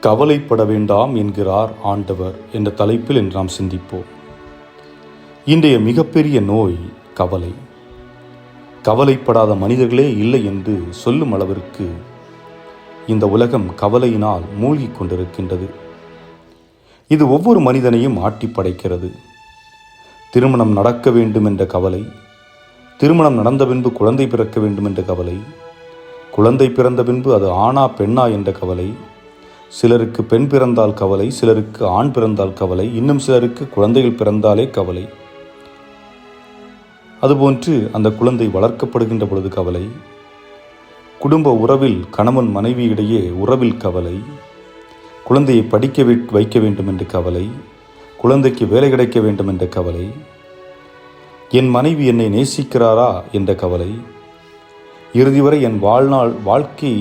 கவலைப்பட வேண்டாம் என்கிறார் ஆண்டவர் என்ற தலைப்பில் இன்று நாம் சிந்திப்போம். இன்றைய மிகப்பெரிய நோய் கவலை. கவலைப்படாத மனிதர்களே இல்லை என்று சொல்லும் அளவிற்கு இந்த உலகம் கவலையினால் மூழ்கிக் கொண்டிருக்கின்றது. இது ஒவ்வொரு மனிதனையும் ஆட்டி படைக்கிறது. திருமணம் நடக்க வேண்டும் என்ற கவலை, திருமணம் நடந்த பின்பு குழந்தை பிறக்க வேண்டும் என்ற கவலை, குழந்தை பிறந்த பின்பு அது ஆணா பெண்ணா என்ற கவலை, சிலருக்கு பெண் பிறந்தால் கவலை, சிலருக்கு ஆண் பிறந்தால் கவலை, இன்னும் சிலருக்கு குழந்தைகள் பிறந்தாலே கவலை. அதுபோன்று அந்த குழந்தை வளர்க்கப்படுகின்ற பொழுது கவலை, குடும்ப உறவில் கணவன் மனைவி இடையே உறவில் கவலை, குழந்தையை படிக்க வைக்க வேண்டும் என்ற கவலை, குழந்தைக்கு வேலை கிடைக்க வேண்டும் என்ற கவலை, என் மனைவி என்னை நேசிக்கிறாரா என்ற கவலை, இறுதி வரை என் வாழ்க்கை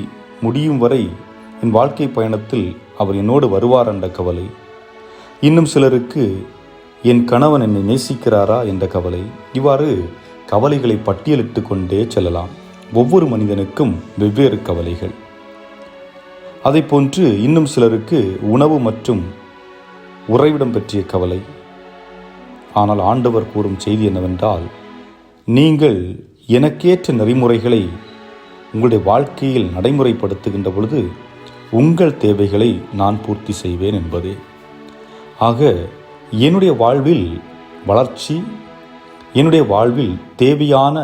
முடியும் வரை என் வாழ்க்கை பயணத்தில் அவர் என்னோடு வருவார் என்ற கவலை, இன்னும் சிலருக்கு என் கணவன் என்னை நேசிக்கிறாரா என்ற கவலை. இவ்வாறு கவலைகளை பட்டியலிட்டு கொண்டே செல்லலாம். ஒவ்வொரு மனிதனுக்கும் வெவ்வேறு கவலைகள். அதை போன்று இன்னும் சிலருக்கு உணவு மற்றும் உறைவிடம் பற்றிய கவலை. ஆனால் ஆண்டவர் கூறும் செய்தி என்னவென்றால், நீங்கள் எனக்கேற்ற நெறிமுறைகளை உங்களுடைய வாழ்க்கையில் நடைமுறைப்படுத்துகின்ற பொழுது உங்கள் தேவைகளை நான் பூர்த்தி செய்வேன் என்பதே. ஆக என்னுடைய வாழ்வில் வளர்ச்சி, என்னுடைய வாழ்வில் தேவையான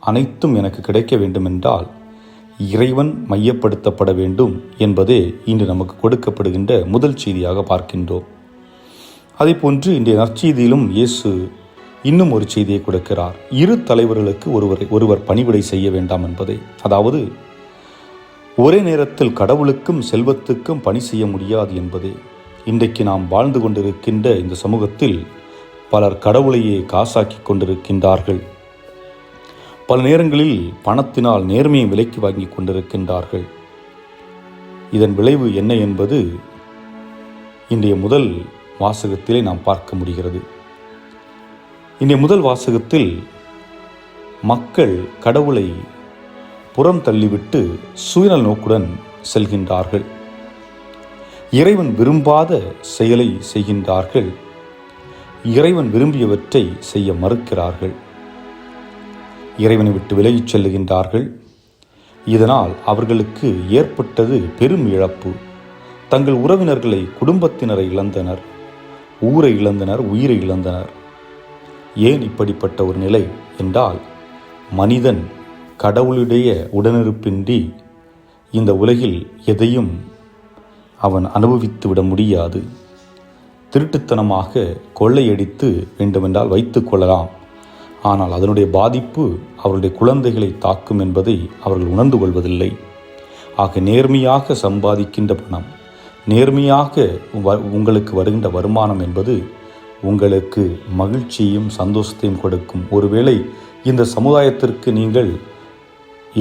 அனைத்தும் எனக்கு கிடைக்க வேண்டுமென்றால் இறைவன் மையப்படுத்தப்பட வேண்டும் என்பதே இன்று நமக்கு கொடுக்கப்படுகின்ற முதல் செய்தியாக பார்க்கின்றோம். அதே போன்று இன்றைய நற்செய்தியிலும் இயேசு இன்னும் ஒரு செய்தியை கொடுக்கிறார். இரு தலைவர்களுக்கு ஒருவர் பணிவிடை செய்ய வேண்டாம் என்பதை. அதாவது ஒரே நேரத்தில் கடவுளுக்கும் செல்வத்துக்கும் பணி செய்ய முடியாது என்பதே. இன்றைக்கு நாம் வாழ்ந்து கொண்டிருக்கின்ற இந்த சமூகத்தில் பலர் கடவுளையே காசாக்கி கொண்டிருக்கின்றார்கள். பல நேரங்களில் பணத்தினால் நேர்மையை விலைக்கு வாங்கி கொண்டிருக்கின்றார்கள். இதன் விளைவு என்ன என்பது இன்றைய முதல் வாசகத்திலே நாம் பார்க்க முடிகிறது. இன்றைய முதல் வாசகத்தில் மக்கள் கடவுளை புறம் தள்ளிவிட்டு சுயநல நோக்குடன் செல்கின்றார்கள். இறைவன் விரும்பாத செயலை செய்கின்றார்கள். இறைவன் விரும்பியவற்றை செய்ய மறுக்கிறார்கள். இறைவனை விட்டு விலகிச் செல்லுகின்றார்கள். இதனால் அவர்களுக்கு ஏற்பட்டது பெரும் இழப்பு. தங்கள் உறவினர்களை, குடும்பத்தினரை இழந்தனர், ஊரை இழந்தனர், உயிரை இழந்தனர். ஏன் இப்படிப்பட்ட ஒரு நிலை என்றால், மனிதன் கடவுளுடைய உடனிருப்பின்றி இந்த உலகில் எதையும் அவன் அனுபவித்து விட முடியாது. திருட்டுத்தனமாக கொள்ளையடித்து வேண்டுமென்றால் வைத்து கொள்ளலாம். ஆனால் அதனுடைய பாதிப்பு அவருடைய குழந்தைகளை தாக்கும் என்பதை அவர்கள் உணர்ந்து கொள்வதில்லை. ஆக நேர்மையாக சம்பாதிக்கின்ற பணம், நேர்மையாக உங்களுக்கு வருகின்ற வருமானம் என்பது உங்களுக்கு மகிழ்ச்சியையும் சந்தோஷத்தையும் கொடுக்கும். ஒருவேளை இந்த சமுதாயத்திற்கு நீங்கள்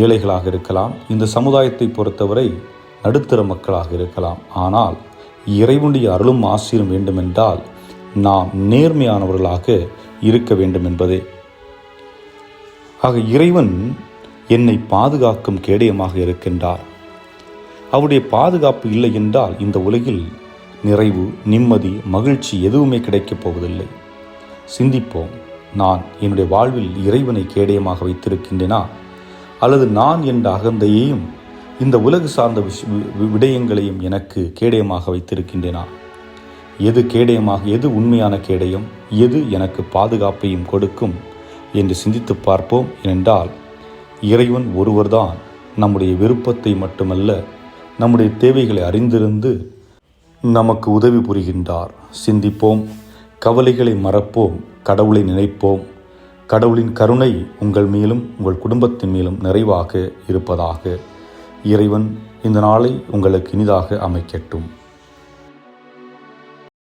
ஏழைகளாக இருக்கலாம், இந்த சமுதாயத்தை பொறுத்தவரை நடுத்தர மக்களாக இருக்கலாம். ஆனால் இறைவனுடைய அருளும் ஆசீரும் வேண்டுமென்றால் நாம் நேர்மையானவர்களாக இருக்க வேண்டும் என்பதே. ஆக இறைவன் என்னை பாதுகாக்கும் கேடயமாக இருக்கின்றார். அவருடைய பாதுகாப்பு இல்லை என்றால் இந்த உலகில் நிறைவு, நிம்மதி, மகிழ்ச்சி எதுவுமே கிடைக்கப் போவதில்லை. சிந்திப்போம். நான் என்னுடைய வாழ்வில் இறைவனை கேடயமாக வைத்திருக்கின்றேனா, அல்லது நான் என்ற அகந்தையையும் இந்த உலகு சார்ந்த விடயங்களையும் எனக்கு கேடயமாக வைத்திருக்கின்றேனா? எது கேடயமாக, எது உண்மையான கேடயம், எது எனக்கு பாதுகாப்பையும் கொடுக்கும் என்று சிந்தித்து பார்ப்போம். ஏனென்றால் இறைவன் ஒருவர்தான் நம்முடைய விருப்பத்தை மட்டுமல்ல, நம்முடைய தேவைகளை அறிந்திருந்து நமக்கு உதவி புரிகின்றார். சிந்திப்போம், கவலைகளை மறப்போம், கடவுளை நினைப்போம். கடவுளின் கருணை உங்கள் மேலும் உங்கள் குடும்பத்தின் மேலும் நிறைவாக இருப்பதாக. இறைவன் இந்த நாளை உங்களுக்கு இனிதாக அமைக்கட்டும்.